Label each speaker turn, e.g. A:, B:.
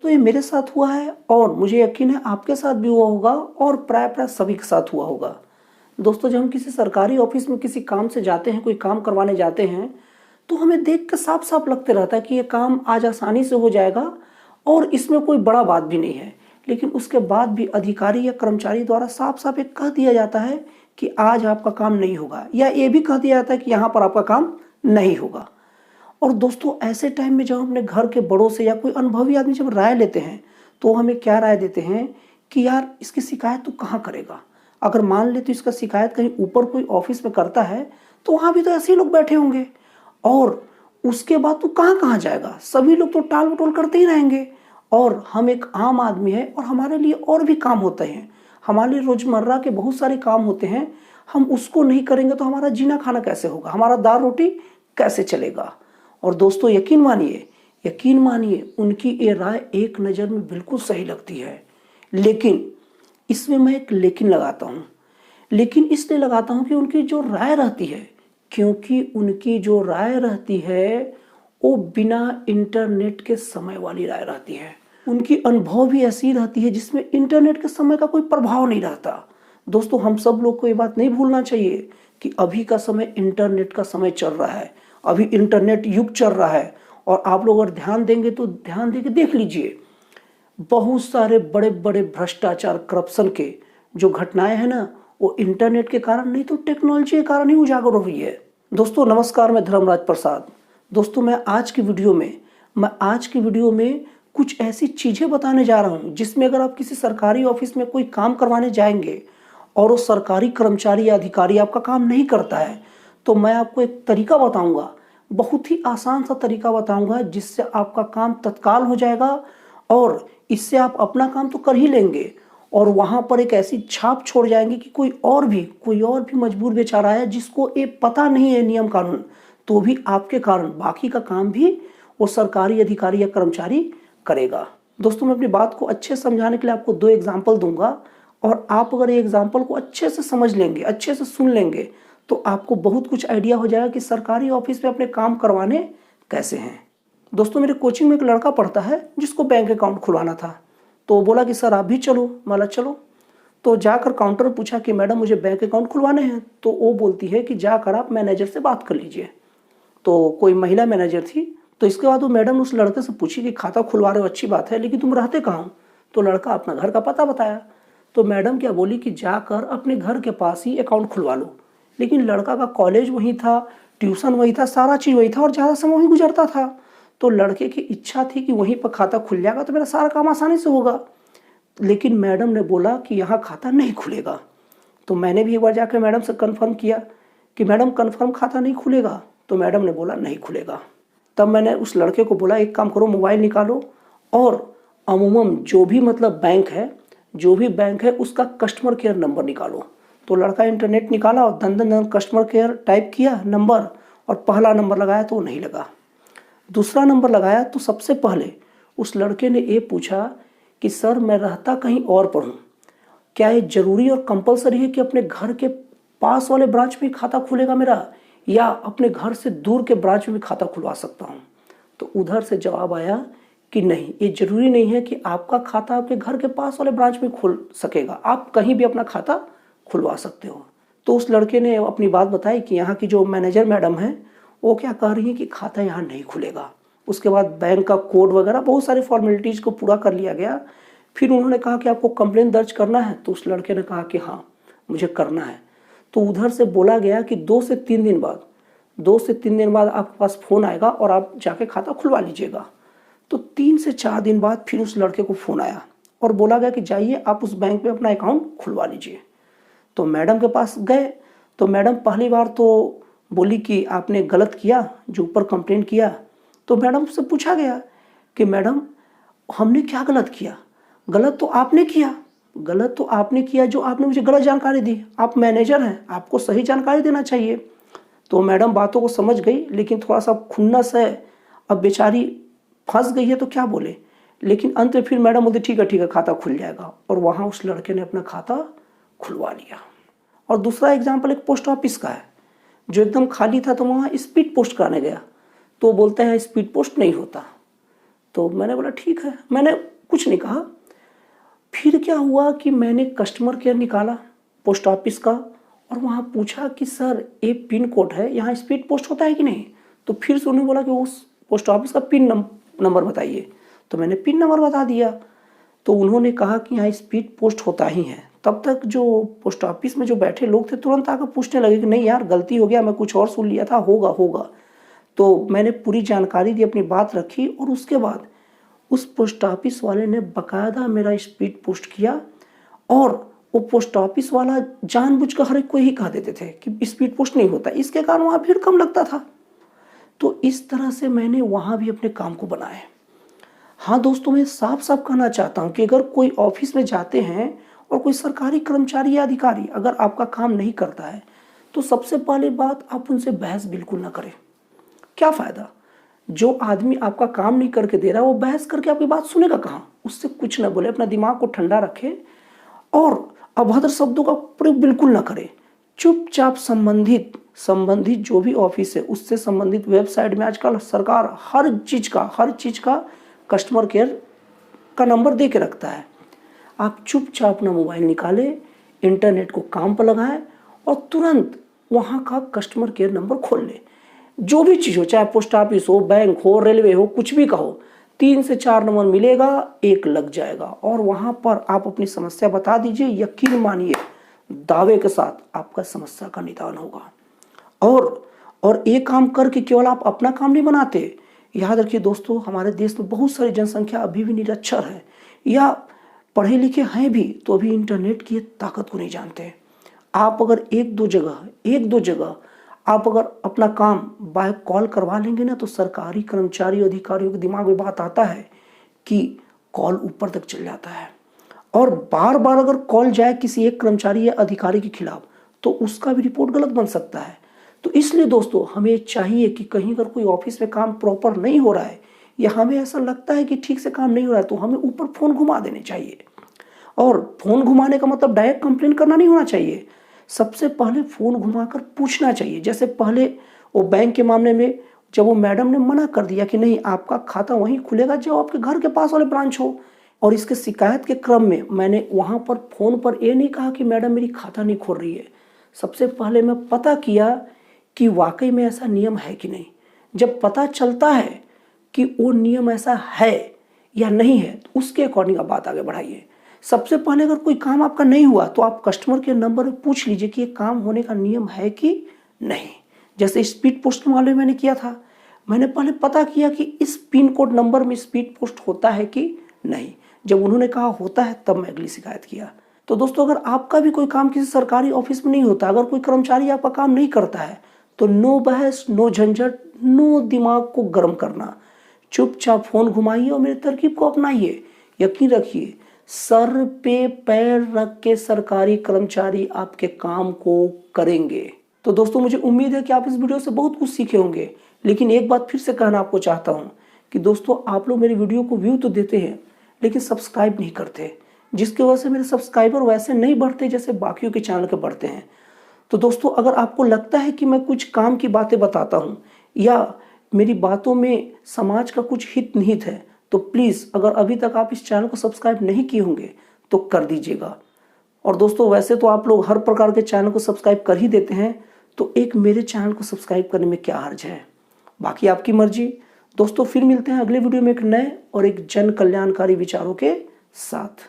A: तो ये मेरे साथ हुआ है और मुझे यकीन है आपके साथ भी हुआ होगा और प्राय सभी के साथ हुआ होगा। दोस्तों, जब हम किसी सरकारी ऑफिस में किसी काम से जाते हैं, कोई काम करवाने जाते हैं, तो हमें देख कर साफ साफ लगते रहता है कि ये काम आज आसानी से हो जाएगा और इसमें कोई बड़ा बात भी नहीं है। लेकिन उसके बाद भी अधिकारी या कर्मचारी द्वारा साफ साफ एक कह दिया जाता है कि आज आपका काम नहीं होगा, या ये भी कह दिया जाता है कि यहाँ पर आपका काम नहीं होगा। और दोस्तों, ऐसे टाइम में जब अपने घर के बड़ों से या कोई अनुभवी आदमी जब राय लेते हैं, तो हमें क्या राय देते हैं कि यार इसकी शिकायत तू कहाँ करेगा। अगर मान ले तो इसका शिकायत कहीं ऊपर कोई ऑफिस में करता है, तो वहाँ भी तो ऐसे ही लोग बैठे होंगे और उसके बाद तू कहाँ कहाँ जाएगा। सभी लोग तो टाल मटोल करते ही रहेंगे। और हम एक आम आदमी है और हमारे लिए और भी काम होते हैं, हमारे लिए रोजमर्रा के बहुत सारे काम होते हैं। हम उसको नहीं करेंगे तो हमारा जीना खाना कैसे होगा, हमारा दाल रोटी कैसे चलेगा। और दोस्तों, यकीन मानिए उनकी ये राय एक नज़र में बिल्कुल सही लगती है। लेकिन इसमें मैं एक लेकिन लगाता हूँ। लेकिन इसलिए लगाता हूँ कि उनकी जो राय रहती है, क्योंकि उनकी जो राय रहती है वो बिना इंटरनेट के समय वाली राय रहती है। उनकी अनुभव भी ऐसी रहती है जिसमें इंटरनेट के समय का कोई प्रभाव नहीं रहता। दोस्तों, हम सब लोग को ये बात नहीं भूलना चाहिए कि अभी का समय इंटरनेट का समय चल रहा है, अभी इंटरनेट युग चल रहा है। और आप लोग अगर ध्यान देंगे तो ध्यान देके देख लीजिए, बहुत सारे बड़े बड़े भ्रष्टाचार, करप्शन के जो घटनाएं हैं ना, वो इंटरनेट के कारण नहीं तो टेक्नोलॉजी के कारण ही उजागर हो रही है। दोस्तों नमस्कार, मैं धर्मराज प्रसाद। दोस्तों, मैं आज की वीडियो में कुछ ऐसी चीजें बताने जा रहा हूं जिसमें अगर आप किसी सरकारी ऑफिस में कोई काम करवाने जाएंगे और वो सरकारी कर्मचारी या अधिकारी आपका काम नहीं करता है, तो मैं आपको एक तरीका बताऊंगा, बहुत ही आसान सा तरीका बताऊंगा जिससे आपका काम तत्काल हो जाएगा और इससे आप अपना काम तो कर ही लेंगे और वहां पर एक ऐसी छाप छोड़ जाएंगे कि कोई और भी मजबूर बेचारा है जिसको ये पता नहीं है नियम कानून, तो भी आपके कारण बाकी का काम भी वो सरकारी अधिकारी या कर्मचारी करेगा। दोस्तों, मैं अपनी बात को अच्छे से समझाने के लिए आपको 2 एग्जाम्पल दूंगा और आप अगर ये एग्जाम्पल को अच्छे से समझ लेंगे, अच्छे से सुन लेंगे, तो आपको बहुत कुछ आइडिया हो जाएगा कि सरकारी ऑफिस में अपने काम करवाने कैसे हैं। दोस्तों, मेरे कोचिंग में एक लड़का पढ़ता है जिसको बैंक अकाउंट खुलवाना था, तो बोला कि सर आप भी चलो। माला चलो। तो जाकर काउंटर में पूछा कि मैडम मुझे बैंक अकाउंट खुलवाने हैं, तो वो बोलती है कि जाकर आप मैनेजर से बात कर लीजिए। तो कोई महिला मैनेजर थी। तो इसके बाद वो मैडम उस लड़के से पूछी कि खाता खुलवा रहे हो, अच्छी बात है, लेकिन तुम रहते कहाँ हो। तो लड़का अपना घर का पता बताया। तो मैडम क्या बोली कि जाकर अपने घर के पास ही अकाउंट खुलवा लो। लेकिन लड़का का कॉलेज वहीं था, ट्यूशन वहीं था, सारा चीज़ वहीं था और ज़्यादा समय वहीं गुजरता था। तो लड़के की इच्छा थी कि वहीं पर खाता खुल जाएगा तो मेरा सारा काम आसानी से होगा। लेकिन मैडम ने बोला कि यहाँ खाता नहीं खुलेगा। तो मैंने भी एक बार जाकर मैडम से कन्फर्म किया कि मैडम कन्फर्म खाता नहीं खुलेगा। तो मैडम ने बोला नहीं खुलेगा। तब मैंने उस लड़के को बोला एक काम करो, मोबाइल निकालो और अमूमन जो भी बैंक है उसका कस्टमर केयर नंबर निकालो। तो लड़का इंटरनेट निकाला और दन कस्टमर केयर टाइप किया नंबर और पहला नंबर लगाया तो नहीं लगा। दूसरा नंबर लगाया तो सबसे पहले उस लड़के ने ये पूछा कि सर मैं रहता कहीं और पर हूँ, क्या ये जरूरी और कंपलसरी है कि अपने घर के पास वाले ब्रांच में खाता खुलेगा मेरा, या अपने घर से दूर के ब्रांच में भी खाता खुलवा सकता हूँ। तो उधर से जवाब आया कि नहीं, ये जरूरी नहीं है कि आपका खाता आपके घर के पास वाले ब्रांच में खुल सकेगा, आप कहीं भी अपना खाता खुलवा सकते हो। तो उस लड़के ने अपनी बात बताई कि यहाँ की जो मैनेजर मैडम है वो क्या कह रही है कि खाता यहाँ नहीं खुलेगा। उसके बाद बैंक का कोड वगैरह बहुत सारी फॉर्मेलिटीज़ को पूरा कर लिया गया। फिर उन्होंने कहा कि आपको कंप्लेंट दर्ज करना है। तो उस लड़के ने कहा कि हाँ मुझे करना है। तो उधर से बोला गया कि 2 से 3 दिन बाद आपके पास फ़ोन आएगा और आप जाके खाता खुलवा लीजिएगा। तो 3 से 4 दिन बाद फिर उस लड़के को फ़ोन आया और बोला गया कि जाइए आप उस बैंक में अपना अकाउंट खुलवा लीजिए। तो मैडम के पास गए। तो मैडम पहली बार तो बोली कि आपने गलत किया, जो ऊपर कंप्लेंट किया। तो मैडम से पूछा गया कि मैडम हमने क्या गलत किया। गलत तो आपने किया जो आपने मुझे गलत जानकारी दी। आप मैनेजर हैं, आपको सही जानकारी देना चाहिए। तो मैडम बातों को समझ गई, लेकिन थोड़ा सा खुन्नस है, अब बेचारी फंस गई है तो क्या बोले। लेकिन अंत में फिर मैडम बोलती ठीक है खाता खुल जाएगा, और वहाँ उस लड़के ने अपना खाता खुलवा लिया। और दूसरा एग्जाम्पल एक पोस्ट ऑफिस का है जो एकदम खाली था, तो वहाँ स्पीड पोस्ट कराने गया। तो बोलते हैं स्पीड पोस्ट नहीं होता। तो मैंने बोला ठीक है, मैंने कुछ नहीं कहा। फिर क्या हुआ कि मैंने कस्टमर केयर निकाला पोस्ट ऑफिस का और वहाँ पूछा कि सर ये पिन कोड है, यहाँ स्पीड पोस्ट होता है कि नहीं। तो फिर से उन्होंने बोला कि उस पोस्ट ऑफिस का पिन नंबर बताइए। तो मैंने पिन नंबर बता दिया। तो उन्होंने कहा कि यहाँ स्पीड पोस्ट होता ही है। तब तक जो पोस्ट ऑफिस में जो बैठे लोग थे तुरंत आकर पूछने लगे कि नहीं यार गलती हो गया, मैं कुछ और सुन लिया था, होगा। तो मैंने पूरी जानकारी दी, अपनी बात रखी और उसके बाद उस पोस्ट ऑफिस वाले ने बकायदा मेरा स्पीड पोस्ट किया। और वो पोस्ट ऑफिस वाला जानबूझकर हर एक को ही कह देते थे कि स्पीड पोस्ट नहीं होता, इसके कारण वहाँ भीड़ कम लगता था। तो इस तरह से मैंने वहाँ भी अपने काम को बनाया। हाँ दोस्तों, मैं साफ साफ कहना चाहता हूँ कि अगर कोई ऑफिस में जाते हैं और कोई सरकारी कर्मचारी या अधिकारी अगर आपका काम नहीं करता है तो सबसे पहली बात आप उनसे बहस बिल्कुल ना करें। क्या फ़ायदा, जो आदमी आपका काम नहीं करके दे रहा है वो बहस करके आपकी बात सुनेगा कहाँ। उससे कुछ ना बोले, अपना दिमाग को ठंडा रखें और अभद्र शब्दों का प्रयोग बिल्कुल ना करें। चुपचाप संबंधित जो भी ऑफिस है उससे संबंधित वेबसाइट में आजकल सरकार हर चीज़ का कस्टमर केयर का नंबर दे के रखता है। आप चुपचाप अपना मोबाइल निकालें, इंटरनेट को काम पर लगाएं और तुरंत वहाँ का कस्टमर केयर नंबर खोल लें। जो भी चीज़ हो, चाहे पोस्ट ऑफिस हो, बैंक हो, रेलवे हो, कुछ भी कहो, 3 से 4 नंबर मिलेगा, एक लग जाएगा और वहाँ पर आप अपनी समस्या बता दीजिए। यकीन मानिए दावे के साथ आपका समस्या का निदान होगा। और एक काम करके केवल आप अपना काम नहीं बनाते। याद रखिए दोस्तों, हमारे देश में बहुत सारी जनसंख्या अभी भी निरक्षर है या पढ़े लिखे हैं भी तो अभी इंटरनेट की ताकत को नहीं जानते। आप अगर एक दो जगह आप अगर अपना काम बाय कॉल करवा लेंगे ना तो सरकारी कर्मचारी अधिकारियों के दिमाग में बात आता है कि कॉल ऊपर तक चल जाता है और बार बार अगर कॉल जाए किसी एक कर्मचारी या अधिकारी के खिलाफ तो उसका भी रिपोर्ट गलत बन सकता है। तो इसलिए दोस्तों हमें चाहिए कि कहीं अगर कोई ऑफिस में काम प्रॉपर नहीं हो रहा है या हमें ऐसा लगता है कि ठीक से काम नहीं हो रहा है तो हमें ऊपर फ़ोन घुमा देने चाहिए। और फ़ोन घुमाने का मतलब डायरेक्ट कंप्लेन करना नहीं होना चाहिए। सबसे पहले फ़ोन घुमाकर पूछना चाहिए। जैसे पहले वो बैंक के मामले में जब वो मैडम ने मना कर दिया कि नहीं आपका खाता वहीं खुलेगा जो आपके घर के पास वाले ब्रांच हो, और इसके शिकायत के क्रम में मैंने वहाँ पर फ़ोन पर ये नहीं कहा कि मैडम मेरी खाता नहीं खोल रही है। सबसे पहले मैं पता किया कि वाकई में ऐसा नियम है कि नहीं। जब पता चलता है कि वो नियम ऐसा है या नहीं है तो उसके अकॉर्डिंग आप बात आगे बढ़ाइए। सबसे पहले अगर कोई काम आपका नहीं हुआ तो आप कस्टमर के नंबर पर पूछ लीजिए कि ये काम होने का नियम है कि नहीं। जैसे स्पीड पोस्ट के मामले में मैंने किया था, मैंने पहले पता किया कि इस पिन कोड नंबर में स्पीड पोस्ट होता है कि नहीं। जब उन्होंने कहा होता है तब मैं अगली शिकायत किया। तो दोस्तों अगर आपका भी कोई काम किसी सरकारी ऑफिस में नहीं होता, अगर कोई कर्मचारी आपका काम नहीं करता है तो नो बहस, नो झंझट, नो दिमाग को गर्म करना, चुपचाप फ़ोन घुमाइए और मेरे तरकीब को अपनाइए। यकीन रखिए सर पे पैर रख के सरकारी कर्मचारी आपके काम को करेंगे। तो दोस्तों मुझे उम्मीद है कि आप इस वीडियो से बहुत कुछ सीखे होंगे। लेकिन एक बात फिर से कहना आपको चाहता हूँ कि दोस्तों आप लोग मेरी वीडियो को व्यू तो देते हैं लेकिन सब्सक्राइब नहीं करते, जिसकी वजह से मेरे सब्सक्राइबर वैसे नहीं बढ़ते जैसे बाकियों के चैनल के बढ़ते हैं। तो दोस्तों अगर आपको लगता है कि मैं कुछ काम की बातें बताता हूँ या मेरी बातों में समाज का कुछ हित निहित है तो प्लीज़ अगर अभी तक आप इस चैनल को सब्सक्राइब नहीं किए होंगे तो कर दीजिएगा। और दोस्तों वैसे तो आप लोग हर प्रकार के चैनल को सब्सक्राइब कर ही देते हैं तो एक मेरे चैनल को सब्सक्राइब करने में क्या हर्ज है, बाकी आपकी मर्जी। दोस्तों फिर मिलते हैं अगले वीडियो में एक नए और एक जन कल्याणकारी विचारों के साथ।